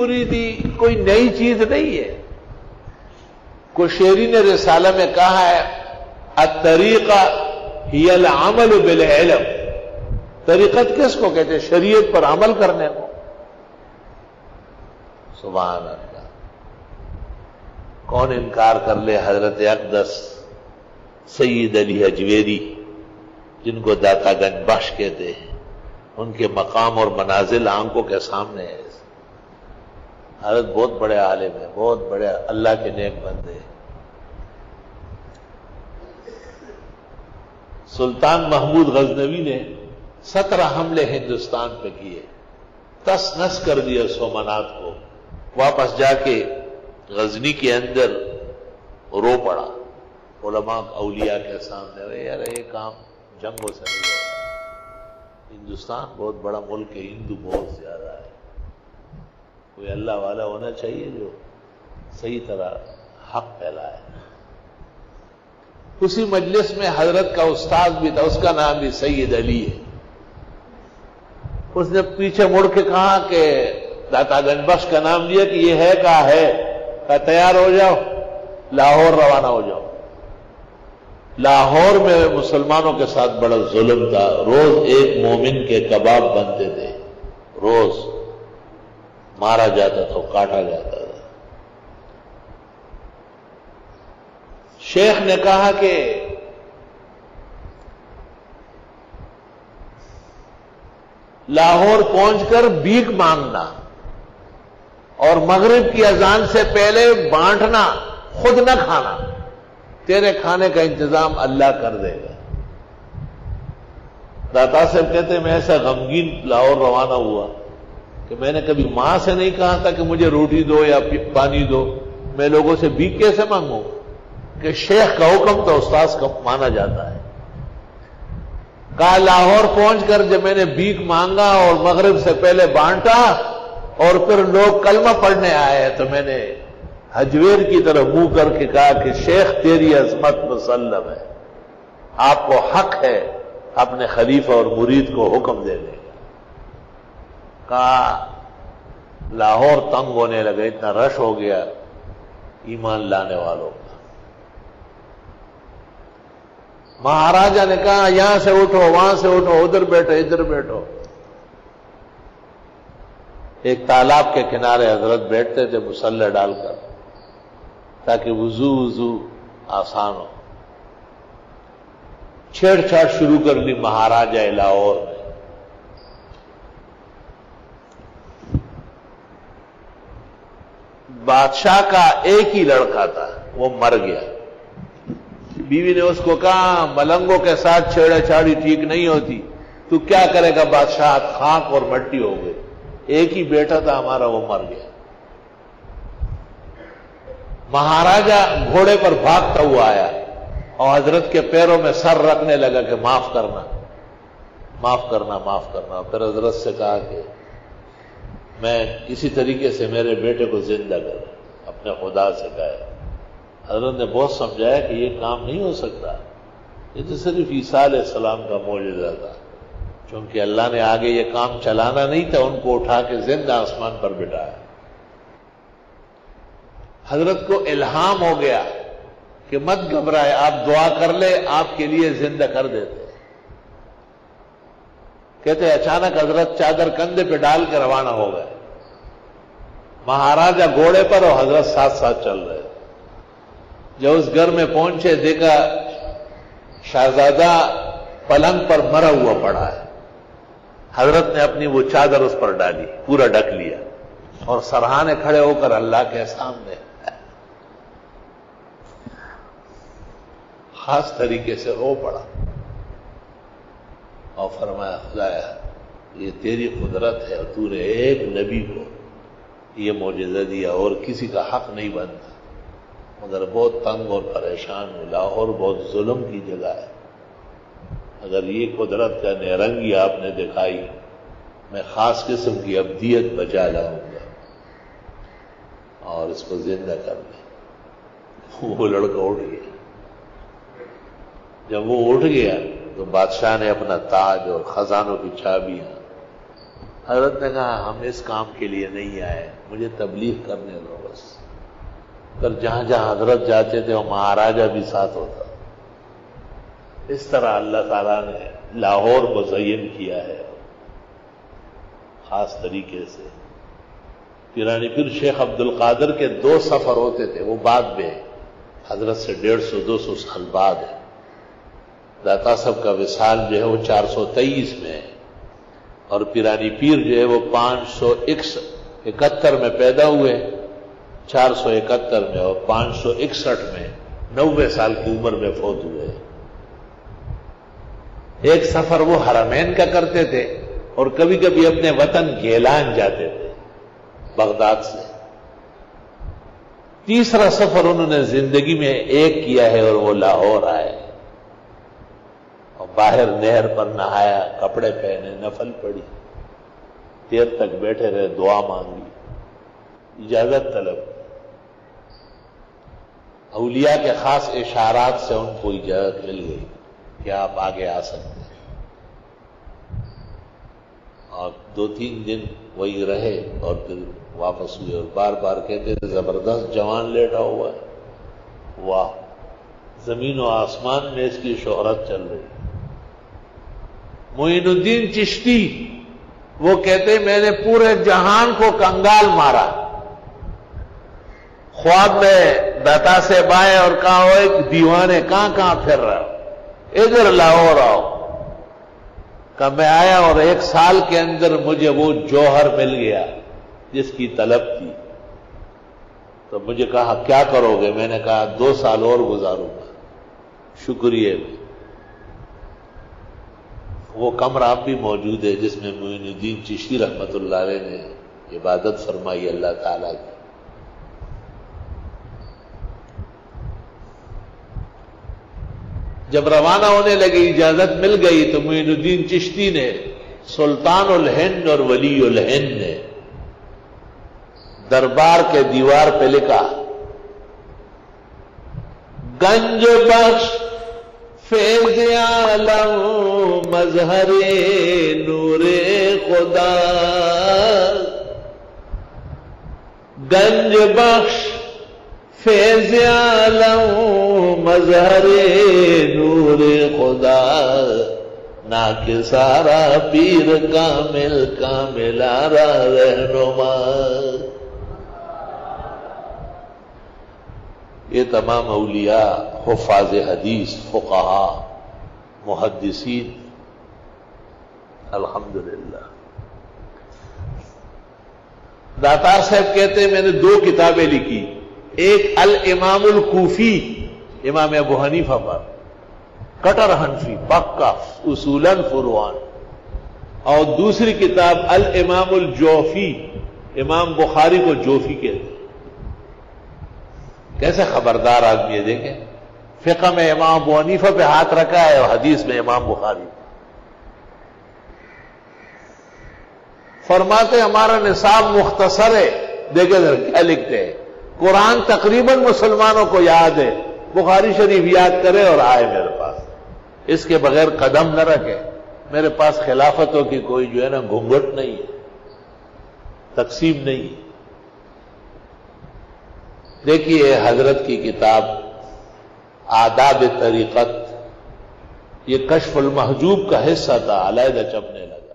مریدی کوئی نئی چیز نہیں ہے. کوشیری نے رسالہ میں کہا ہے الطریقہ ہی العمل بالعلم. طریقت کس کو کہتے ہیں؟ شریعت پر عمل کرنے کو. سبحان اللہ. کون انکار کر لے حضرت اقدس سید علی حجویری جن کو داتا گنج بخش کہتے ہیں، ان کے مقام اور منازل آنکھوں کے سامنے ہے. حضرت بہت بڑے عالم ہیں، بہت بڑے اللہ کے نیک بندے. سلطان محمود غزنوی نے 17 حملے ہندوستان پہ کیے، تس نس کر دیا سومنات کو. واپس جا کے غزنی کے اندر رو پڑا علماء اولیاء کے سامنے. ارے یار یہ کام جنگوں سے نہیں ہوتا. ہندوستان بہت بڑا ملک ہے، ہندو بہت زیادہ ہے. کوئی اللہ والا ہونا چاہیے جو صحیح طرح حق پھیلائے. اسی مجلس میں حضرت کا استاد بھی تھا، اس کا نام بھی سید علی ہے. اس نے پیچھے مڑ کے کہا کہ داتا گنج بخش کا نام لیا کہ یہ ہے کہا ہے، کہا تیار ہو جاؤ لاہور روانہ ہو جاؤ. لاہور میں مسلمانوں کے ساتھ بڑا ظلم تھا. روز ایک مومن کے کباب بنتے تھے، روز مارا جاتا تھا، کاٹا جاتا تھا. شیخ نے کہا کہ لاہور پہنچ کر بھیک مانگنا اور مغرب کی اذان سے پہلے بانٹنا، خود نہ کھانا، تیرے کھانے کا انتظام اللہ کر دے گا. داتا صاحب کہتے ہیں میں ایسا غمگین لاہور روانہ ہوا کہ میں نے کبھی ماں سے نہیں کہا تھا کہ مجھے روٹی دو یا پانی دو. میں لوگوں سے بھیک کیسے مانگوں کہ شیخ کا حکم تو استاذ کا مانا جاتا ہے. کہا لاہور پہنچ کر جب میں نے بھیک مانگا اور مغرب سے پہلے بانٹا اور پھر لوگ کلمہ پڑھنے آئے تو میں نے حجویر کی طرف منہ کر کے کہا کہ شیخ تیری عظمت مسلم ہے، آپ کو حق ہے اپنے خلیفہ اور مرید کو حکم دینے کا. کہا لاہور تنگ ہونے لگا، اتنا رش ہو گیا ایمان لانے والوں کا. مہاراجا نے کہا یہاں سے اٹھو وہاں سے اٹھو، ادھر بیٹھو ادھر بیٹھو. ایک تالاب کے کنارے حضرت بیٹھتے تھے مصلی ڈال کر تاکہ وضو آسان ہو. چھیڑ چھاڑ شروع کر لی مہاراجا لاہور نے. بادشاہ کا ایک ہی لڑکا تھا، وہ مر گیا. بیوی نے اس کو کہا ملنگوں کے ساتھ چھیڑا چھاڑی ٹھیک نہیں ہوتی، تو کیا کرے گا؟ بادشاہ خاک اور مٹی ہو گئے. ایک ہی بیٹا تھا ہمارا، وہ مر گیا. مہاراجا گھوڑے پر بھاگتا ہوا آیا اور حضرت کے پیروں میں سر رکھنے لگا کہ معاف کرنا معاف کرنا معاف کرنا. پھر حضرت سے کہا کہ میں کسی طریقے سے میرے بیٹے کو زندہ کر، اپنے خدا سے کہا. حضرت نے بہت سمجھایا کہ یہ کام نہیں ہو سکتا، یہ تو صرف عیسیٰ علیہ السلام کا معجزہ تھا. چونکہ اللہ نے آگے یہ کام چلانا نہیں تھا، ان کو اٹھا کے زندہ آسمان پر بٹھایا. حضرت کو الہام ہو گیا کہ مت گھبرائے، آپ دعا کر لے، آپ کے لیے زندہ کر دیتے. کہتے اچانک حضرت چادر کندھے پہ ڈال کے روانہ ہو گئے. مہاراجا گھوڑے پر اور حضرت ساتھ ساتھ چل رہے. جب اس گھر میں پہنچے دیکھا شہزادہ پلنگ پر مرا ہوا پڑا ہے. حضرت نے اپنی وہ چادر اس پر ڈالی، پورا ڈھک لیا اور سرہانے کھڑے ہو کر اللہ کے سامنے خاص طریقے سے رو پڑا اور فرمایا خدایا یہ تیری قدرت ہے اور تو نے ایک نبی کو یہ معجزہ دیا اور کسی کا حق نہیں بنتا، مگر بہت تنگ اور پریشان ہوں. لاہور بہت ظلم کی جگہ ہے، اگر یہ قدرت کا نیرنگی آپ نے دکھائی میں خاص قسم کی ابدیت بچا لاؤں گا اور اس کو زندہ کر دیں. وہ لڑکا اٹھ گیا. جب وہ اٹھ گیا تو بادشاہ نے اپنا تاج اور خزانوں کی چابیاں، حضرت نے کہا ہم اس کام کے لیے نہیں آئے، مجھے تبلیغ کرنے دو بس. پھر جہاں جہاں حضرت جاتے تھے وہ مہاراجا بھی ساتھ ہوتا. اس طرح اللہ تعالیٰ نے لاہور مزین کیا ہے خاص طریقے سے. پیرانی پیر شیخ عبد القادر کے 2 سفر ہوتے تھے، وہ بعد میں حضرت سے 150-200 سال بعد ہے. داتا صاحب کا وصال جو ہے وہ 423 میں ہے، اور پیرانی پیر جو ہے وہ 571 میں پیدا ہوئے، 471 میں، اور 561 میں 90 سال کی عمر میں فوت ہوئے. ایک سفر وہ حرمین کا کرتے تھے اور کبھی کبھی اپنے وطن گیلان جاتے تھے بغداد سے. تیسرا سفر انہوں نے زندگی میں ایک کیا ہے اور وہ لاہور آئے اور باہر نہر پر نہایا، کپڑے پہنے، نفل پڑھی، دیر تک بیٹھے رہے، دعا مانگی، اجازت طلب. اولیاء کے خاص اشارات سے ان کو اجازت مل گئی کہ آپ آگے آ سکتے ہیں. اور 2-3 دن وہی رہے اور پھر واپس ہوئے، اور بار بار کہتے تھے زبردست جوان لیٹا ہوا ہے، واہ، زمین و آسمان میں اس کی شہرت چل رہی. معین الدین چشتی وہ کہتے میں نے پورے جہان کو کنگال مارا. خواب میں داتا سے بائے اور کہا ہو ایک دیوانے کہاں پھر رہا ہو، ادھر لاہور آؤ. کہ میں آیا اور 1 سال کے اندر مجھے وہ جوہر مل گیا جس کی طلب تھی. تو مجھے کہا کیا کرو گے؟ میں نے کہا 2 سال اور گزاروں گا شکریہ میں. وہ کمرہ اب بھی موجود ہے جس میں معین الدین چشتی رحمت اللہ علیہ نے عبادت فرمائی اللہ تعالیٰ کی. جب روانہ ہونے لگے اجازت مل گئی تو معین الدین چشتی نے سلطان الہند اور ولی الہند نے دربار کے دیوار پہ لکھا گنج بخش فیض عالم مظہر نور خدا، گنج بخش فیض عالم مظہر نور خدا، نا کہ سارا پیر کامل آرا رہنما. یہ تمام اولیاء، حفاظ حدیث، فقہا، محدثین، الحمدللہ. داتار صاحب کہتے ہیں میں نے 2 کتابیں لکھی، ایک الامام الکوفی امام ابو حنیفہ پر، کٹر حنفی پکا اصولاً فروعاً، اور دوسری کتاب الامام الجوفی، امام بخاری کو جوفی کہتے ہیں. کیسے خبردار آدمی ہے، دیکھیں فقہ میں امام ابو حنیفہ پہ ہاتھ رکھا ہے اور حدیث میں امام بخاری. فرماتے ہمارا نصاب مختصر ہے، دیکھیں ذرا کیا لکھتے ہیں، قرآن تقریباً مسلمانوں کو یاد ہے، بخاری شریف یاد کرے اور آئے میرے پاس، اس کے بغیر قدم نہ رکھے. میرے پاس خلافتوں کی کوئی جو ہے نا گھونگھٹ نہیں ہے، تقسیم نہیں ہے. دیکھیے حضرت کی کتاب آداب طریقت، یہ کشف المحجوب کا حصہ تھا، علیحدہ چھپنے لگا.